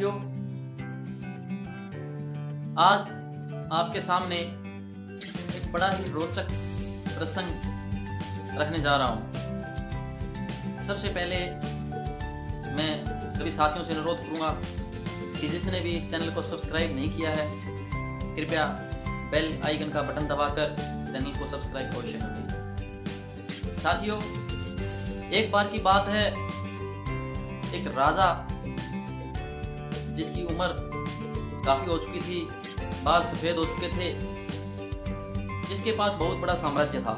साथियों, आज आपके सामने एक बड़ा ही रोचक प्रसंग रखने जा रहा हूं। सबसे पहले मैं सभी साथियों से अनुरोध करूंगा कि जिसने भी इस चैनल को सब्सक्राइब नहीं किया है, कृपया बेल आइकन का बटन दबाकर चैनल को सब्सक्राइब अवश्य कर दें। साथियों, एक बार की बात है, एक राजा जिसकी उम्र काफी हो चुकी थी, बाल सफेद हो चुके थे, जिसके पास बहुत बड़ा साम्राज्य था।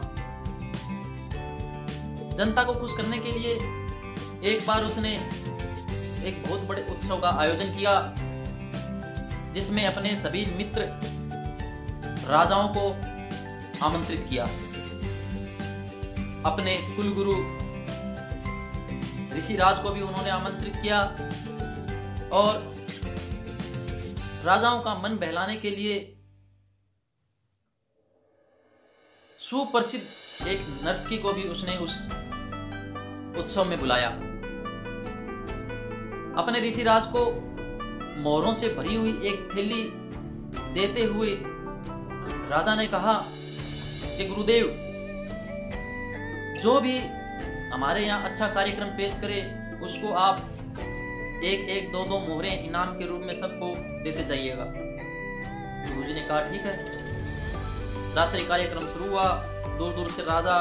जनता को खुश करने के लिए एक बार उसने एक बहुत बड़े उत्सव का आयोजन किया, जिसमें अपने सभी मित्र राजाओं को आमंत्रित किया। अपने कुलगुरु ऋषिराज को भी उन्होंने आमंत्रित किया और राजाओं का मन बहलाने के लिए सुप्रसिद्ध एक नर्तकी को भी उसने उस उत्सव में बुलाया। अपने ऋषिराज को मोहरों से भरी हुई एक थैली देते हुए राजा ने कहा कि गुरुदेव, जो भी हमारे यहाँ अच्छा कार्यक्रम पेश करे उसको आप एक एक दो दो मोहरें इनाम के रूप में सबको देते जाइएगा। गुरुजी ने कहा ठीक है। रात्रि कार्यक्रम शुरू हुआ। दूर दूर से राजा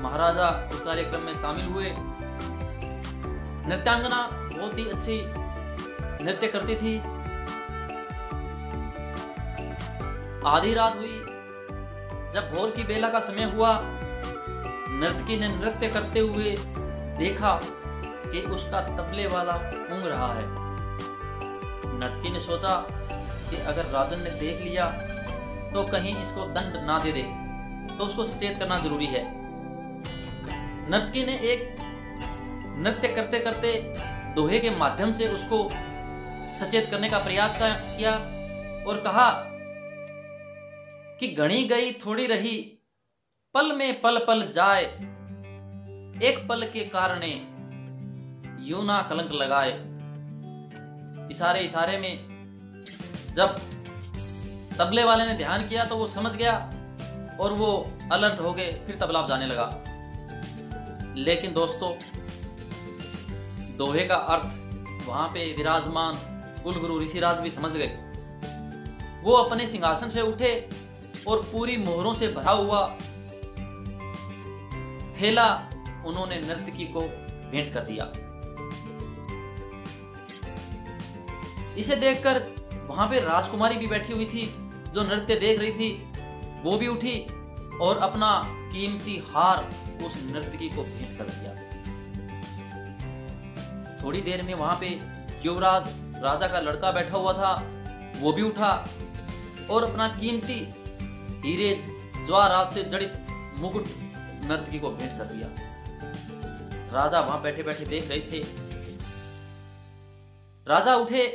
महाराजा उस कार्यक्रम में शामिल हुए। नृत्यांगना बहुत ही अच्छी नृत्य करती थी। आधी रात हुई, जब भोर की बेला का समय हुआ, नर्तकी ने नृत्य करते हुए देखा कि उसका तबले वाला ऊँग रहा है। नर्तकी ने सोचा कि अगर राजन ने देख लिया तो कहीं इसको दंड ना दे दे, तो उसको सचेत करना जरूरी है। नर्तकी ने एक नृत्य करते करते दोहे के माध्यम से उसको सचेत करने का प्रयास किया और कहा कि गणी गई थोड़ी रही, पल में पल पल जाए, एक पल के कारणे यूं ना कलंक लगाए। इशारे इशारे में जब तबले वाले ने ध्यान किया तो वो समझ गया और वो अलर्ट हो गए, फिर तबला बजाने लगा। लेकिन दोस्तों, दोहे का अर्थ वहां पे विराजमान कुलगुरु ऋषिराज भी समझ गए। वो अपने सिंहासन से उठे और पूरी मोहरों से भरा हुआ थैला उन्होंने नर्तकी को भेंट कर दिया। इसे देखकर वहां पे राजकुमारी भी बैठी हुई थी, जो नृत्य देख रही थी। वो भी उठी और अपना कीमती हार उस नर्तकी को भेंट कर दिया। थोड़ी देर में वहां पे युवराज राजा का लड़का बैठा हुआ था, वो भी उठा और अपना कीमती हीरे जवाहरात से जड़ित मुकुट नर्तकी को भेंट कर दिया। राजा वहां बैठे बैठे देख रहे थे। राजा उठे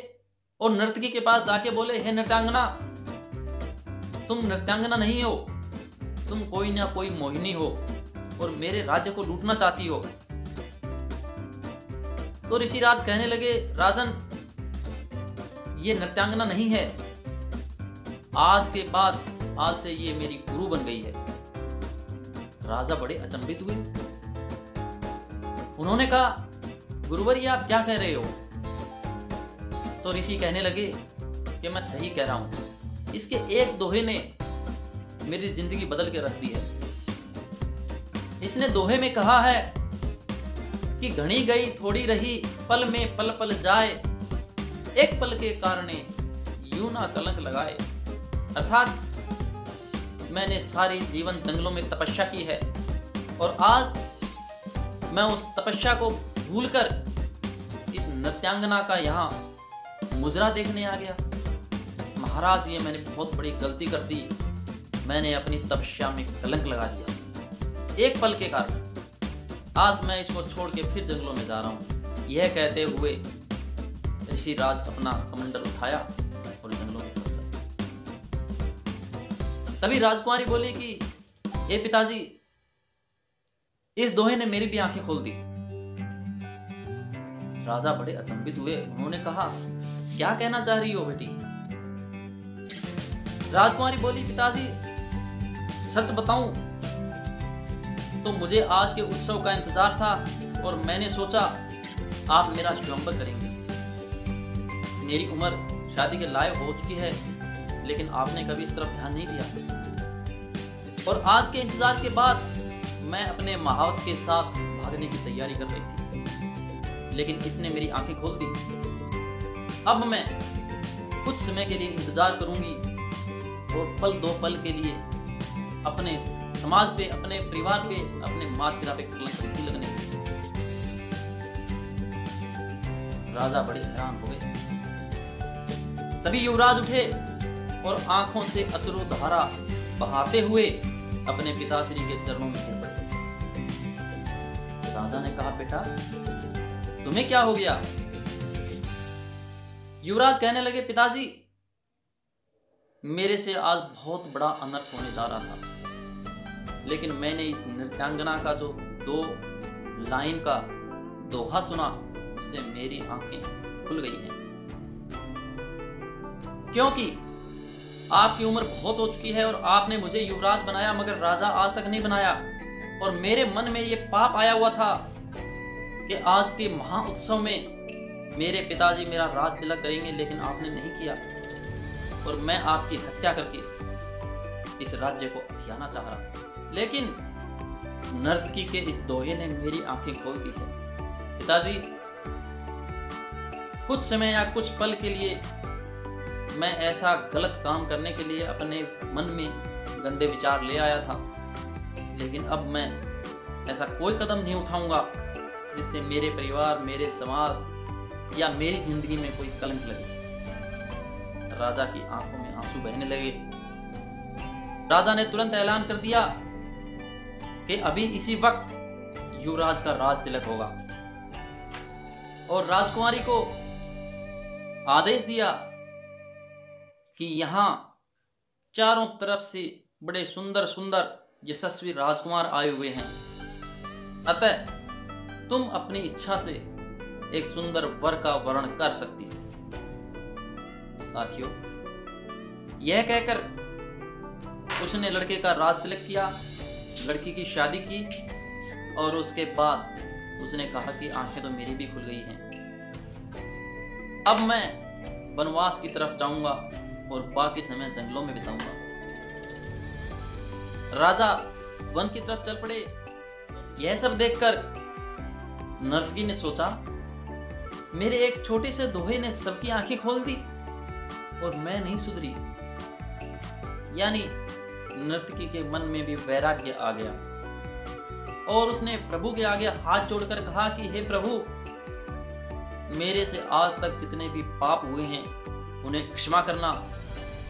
और नर्तकी के पास जाके बोले, हे नृत्यांगना, तुम नृत्यांगना नहीं हो, तुम कोई ना कोई मोहिनी हो और मेरे राज्य को लूटना चाहती हो। तो ऋषिराज कहने लगे, राजन, ये नृत्यांगना नहीं है, आज के बाद आज से ये मेरी गुरु बन गई है। राजा बड़े अचंभित हुए। उन्होंने कहा, गुरुवर, ये आप क्या कह रहे हो? तो ऋषि कहने लगे कि मैं सही कह रहा हूं। इसके एक दोहे ने मेरी जिंदगी बदल के रख दी है। इसने दोहे में कहा है कि घनी गई थोड़ी रही, पल में पल पल जाए, एक पल के कारणे यूं ना कलंक लगाए। अर्थात मैंने सारी जीवन जंगलों में तपस्या की है और आज मैं उस तपस्या को भूलकर इस नृत्यांगना का यहाँ मुजरा देखने आ गया। महाराज, ये मैंने बहुत बड़ी गलती कर दी, मैंने अपनी तपस्या में कलंक लगा दिया एक पल के कारण। आज मैं इसको छोड़ के फिर जंगलों में जा रहा हूँ। यह कहते हुए ऋषिराज अपना कमंडल उठाया और जंगलों में पहुंचा। तभी राजकुमारी बोली कि हे पिताजी, इस दोहे ने मेरी भी आंखें खोल दी। राजा बड़े अचंभित हुए। उन्होंने कहा क्या कहना चाह रही हो बेटी? राजकुमारी बोली, पिताजी सच बताऊं तो मुझे आज के उत्सव का इंतजार था और मैंने सोचा आप मेरा स्वयंवर करेंगे। मेरी उम्र शादी के लायक हो चुकी है, लेकिन आपने कभी इस तरफ ध्यान नहीं दिया। और आज के इंतजार के बाद मैं अपने महावत के साथ भागने की तैयारी कर रही थी, लेकिन इसने मेरी आंखें खोल दी। अब मैं कुछ समय के लिए इंतजार करूंगी और पल दो पल के लिए अपने समाज पे, अपने परिवार पे, अपने माता पिता पे कलंक नहीं लगने की। राजा बड़े हैरान हो गए। तभी युवराज उठे और आंखों से अश्रुधारा बहाते हुए अपने पिताश्री के चरणों में गिर पड़े। राजा ने कहा, बेटा तुम्हें क्या हो गया? युवराज कहने लगे, पिताजी मेरे से आज बहुत बड़ा अनर्थ होने जा रहा था, लेकिन मैंने इस नृत्यांगना का जो 2 लाइन का दोहा सुना, उससे मेरी आंखें खुल गई हैं। क्योंकि आपकी उम्र बहुत हो चुकी है और आपने मुझे युवराज बनाया, मगर राजा आज तक नहीं बनाया। और मेरे मन में ये पाप आया हुआ था कि आज के महा उत्सव में मेरे पिताजी मेरा राज तिलक करेंगे, लेकिन आपने नहीं किया और मैं आपकी हत्या करके इस राज्य को हथियाना चाह रहा था। लेकिन नर्तकी के इस दोहे ने मेरी आंखें खोल दी है। पिताजी कुछ समय या कुछ पल के लिए मैं ऐसा गलत काम करने के लिए अपने मन में गंदे विचार ले आया था, लेकिन अब मैं ऐसा कोई कदम नहीं उठाऊंगा जिससे मेरे परिवार, मेरे समाज या मेरी जिंदगी में कोई कलंक लगे। राजा की आंखों में आंसू बहने लगे। राजा ने तुरंत ऐलान कर दिया कि अभी इसी वक्त युवराज का राज तिलक होगा और राजकुमारी को आदेश दिया कि यहां चारों तरफ से बड़े सुंदर सुंदर यशस्वी राजकुमार आए हुए हैं, अतः तुम अपनी इच्छा से एक सुंदर वर का वर्ण कर सकती हो। साथियों, यह कहकर उसने लड़के का राज तिलक किया, लड़की की शादी की और उसके बाद उसने कहा कि आंखें तो मेरी भी खुल गई हैं। अब मैं वनवास की तरफ जाऊंगा और बाकी समय जंगलों में बिताऊंगा। राजा वन की तरफ चल पड़े। यह सब देखकर नर्तकी ने सोचा, मेरे एक छोटे से दोहे ने सबकी आंखें खोल दी और मैं नहीं सुधरी। यानी नर्तकी के मन में भी वैराग्य आ गया और उसने प्रभु के आगे हाथ जोड़कर कहा कि हे प्रभु, मेरे से आज तक जितने भी पाप हुए हैं उन्हें क्षमा करना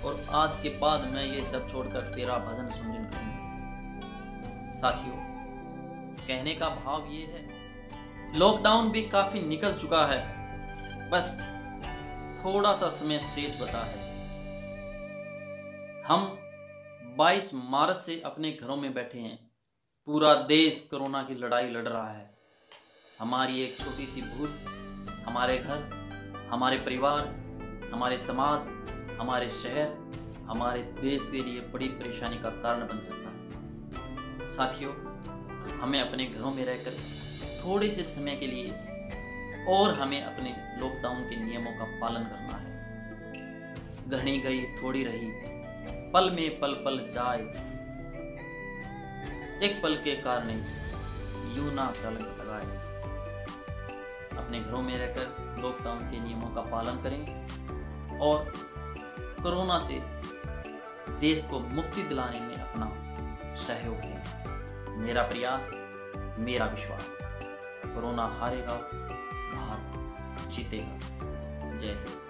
और आज के बाद मैं ये सब छोड़कर तेरा भजन सुमिरन करूंगा। साथियों, कहने का भाव ये है, लॉकडाउन भी काफी निकल चुका है, बस थोड़ा सा समय शेष बचा है। हम 22 मार्च से अपने घरों में बैठे हैं। पूरा देश कोरोना की लड़ाई लड़ रहा है। हमारी एक छोटी सी भूल हमारे घर, हमारे परिवार, हमारे समाज, हमारे शहर, हमारे देश के लिए बड़ी परेशानी का कारण बन सकता है। साथियों, हमें अपने घरों में रहकर थोड़े से समय के लिए और हमें अपने लॉकडाउन के नियमों का पालन करना है। घनी गई थोड़ी रही, पल में पल पल जाए, एक पल के कारण यूं ना कलंक लगाए। अपने घरों में रहकर लॉकडाउन के नियमों का पालन करें और कोरोना से देश को मुक्ति दिलाने में अपना सहयोग दें। मेरा प्रयास, मेरा विश्वास, कोरोना हारेगा, भारत जीतेगा। जय हिंद।